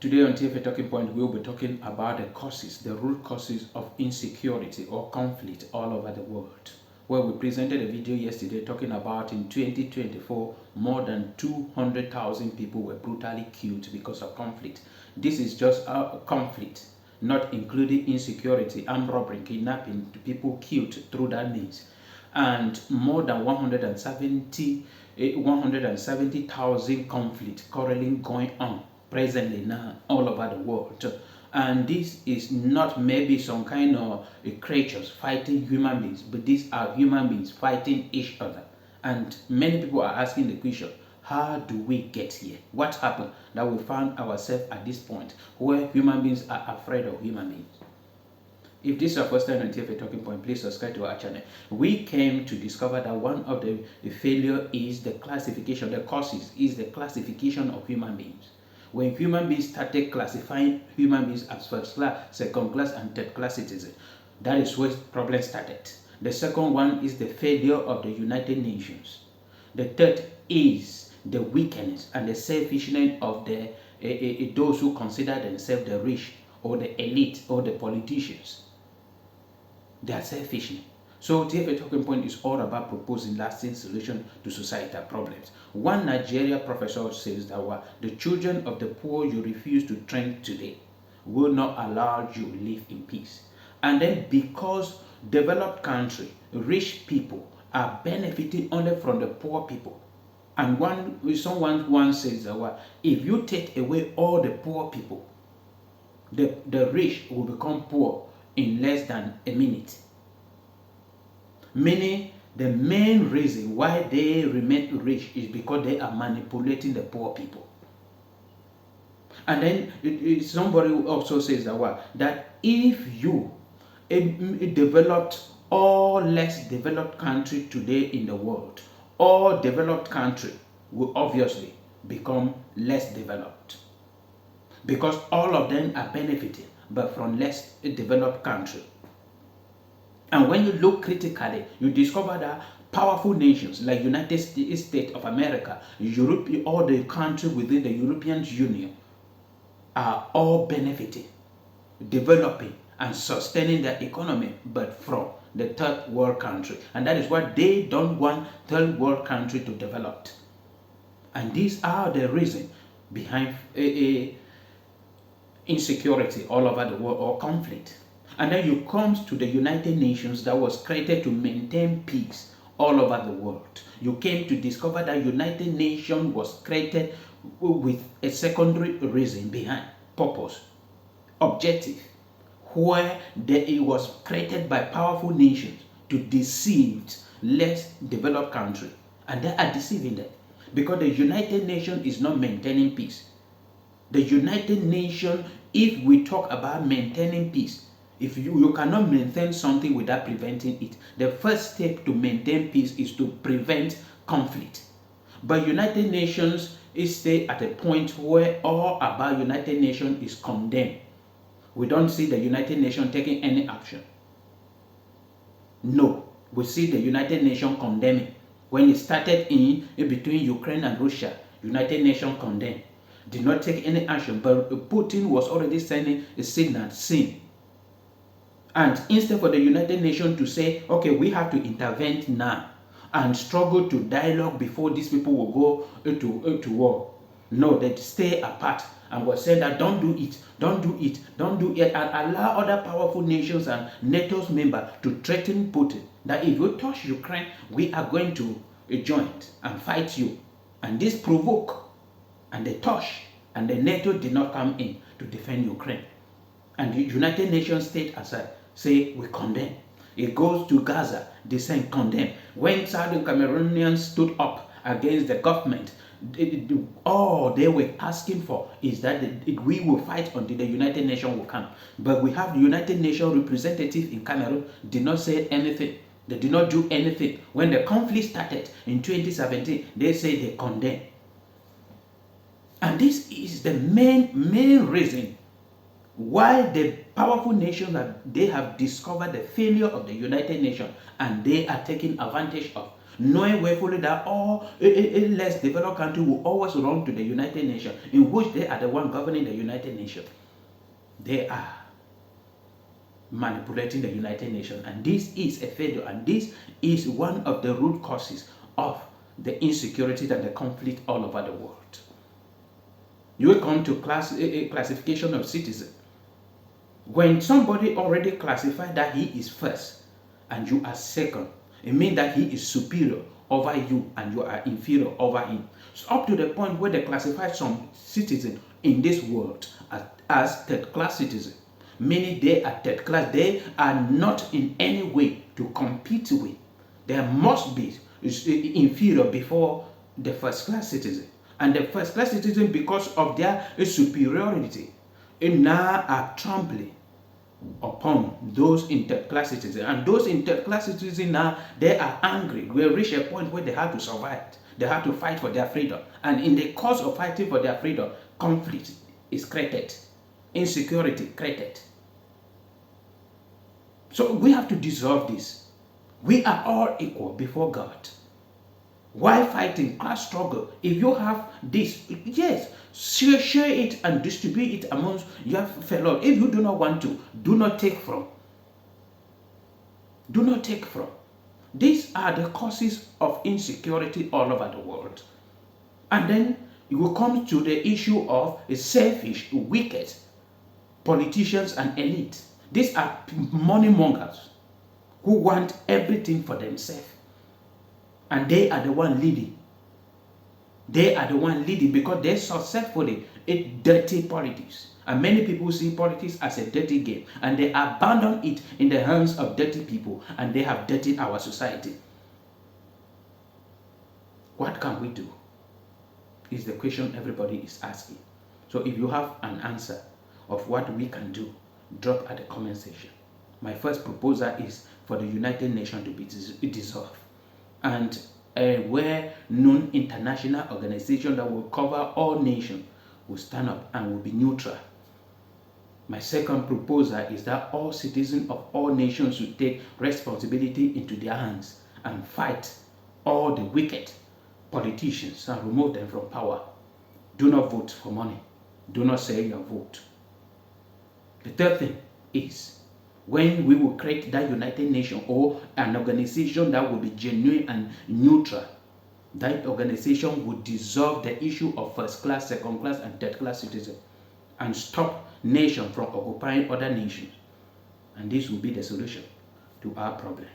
Today on TFA Talking Point, we'll be talking about the causes, the root causes of insecurity or conflict all over the world. Well, we presented a video yesterday talking about in 2024, more than 200,000 people were brutally killed because of conflict. This is just a conflict, not including insecurity, armed robbery, kidnapping, people killed through that means. And more than 170,000 conflicts currently going on presently now all over the world. And this is not maybe some kind of creatures fighting human beings, but these are human beings fighting each other. And many people are asking the question, how do we get here? What happened that we found ourselves at this point where human beings are afraid of human beings? If this is your first time on TFA Talking Point, please subscribe to our channel. We came to discover that one of the failure is the classification, the causes is the classification of human beings. When human beings started classifying human beings as first class, second class, and third class citizens, that is where problem started. The second one is the failure of the United Nations. The third is the wickedness and the selfishness of those who consider themselves the rich or the elite or the politicians. They are selfish. So TFA Talking Point is all about proposing lasting solution to societal problems. One Nigeria professor says that the children of the poor you refuse to train today will not allow you to live in peace. And then because developed country, rich people are benefiting only from the poor people. And someone once says that if you take away all the poor people, the rich will become poor in less than a minute. Meaning the main reason why they remain rich is because they are manipulating the poor people. And then somebody also says that if you developed or less developed country today in the world, all developed country will obviously become less developed, because all of them are benefiting but from less developed country. And when you look critically, you discover that powerful nations like United States of America, Europe, all the countries within the European Union are all benefiting, developing and sustaining their economy, but from the third world country. And that is why they don't want third world country to develop. And these are the reasons behind insecurity all over the world or conflict. And then you come to the United Nations that was created to maintain peace all over the world. You came to discover that United Nations was created with a secondary reason behind, purpose, objective, where it was created by powerful nations to deceive less developed countries. And they are deceiving them because the United Nations is not maintaining peace. The United Nations, if we talk about maintaining peace, if you cannot maintain something without preventing it. The first step to maintain peace is to prevent conflict. But United Nations is stay at a point where all about United Nations is condemned. We don't see the United Nations taking any action. No, we see the United Nations condemning. When it started in between Ukraine and Russia, United Nations condemned. Did not take any action, but Putin was already sending a signal, sin. And instead for the United Nations to say, okay, we have to intervene now and struggle to dialogue before these people will go to war. No, they stay apart and was saying that don't do it, don't do it, don't do it, and allow other powerful nations and NATO's members to threaten Putin that if you touch Ukraine, we are going to join and fight you. And this provoke, and they touch, and the NATO did not come in to defend Ukraine. And the United Nations state aside, say we condemn. It goes to Gaza, they say condemn. When Southern Cameroonians stood up against the government, all they were asking for is that we will fight until the United Nations will come. But we have the United Nations representative in Cameroon did not say anything. They did not do anything. When the conflict started in 2017, they say they condemn. And this is the main reason why the powerful nations they have discovered the failure of the United Nations and they are taking advantage of. knowing willfully that all a less developed country will always run to the United Nations, in which they are the one governing the United Nations. They are manipulating the United Nations, and this is a failure, and this is one of the root causes of the insecurity and the conflict all over the world. You will come to classification of citizens. When somebody already classified that he is first and you are second, it means that he is superior over you and you are inferior over him. So up to the point where they classify some citizens in this world as third class citizens, meaning they are third class. They are not in any way to compete with. There must be inferior before the first class citizen. And the first class citizen, because of their superiority, now are trampling upon those in third class citizens. And those in third class citizens now, they are angry. We reach a point where they have to survive. They have to fight for their freedom. And in the course of fighting for their freedom, conflict is created. Insecurity created. So we have to dissolve this. We are all equal before God. Why fighting class struggle? If you have this, yes, share it and distribute it amongst your fellow. If you do not want to, do not take from. Do not take from. These are the causes of insecurity all over the world. And then you will come to the issue of selfish, wicked politicians and elite. These are money mongers who want everything for themselves. And they are the one leading. They are the one leading because they successfully eat dirty politics. And many people see politics as a dirty game. And they abandon it in the hands of dirty people. And they have dirtied our society. What can we do? Is the question everybody is asking. So if you have an answer of what we can do, drop at the comment section. My first proposal is for the United Nations to be dissolved, and a well-known international organization that will cover all nations will stand up and will be neutral. My second proposal is that all citizens of all nations should take responsibility into their hands and fight all the wicked politicians and remove them from power. Do not vote for money. Do not sell your vote. The third thing is, when we will create that United Nations or an organization that will be genuine and neutral, that organization will dissolve the issue of first class, second class, and third class citizens and stop nations from occupying other nations. And this will be the solution to our problem.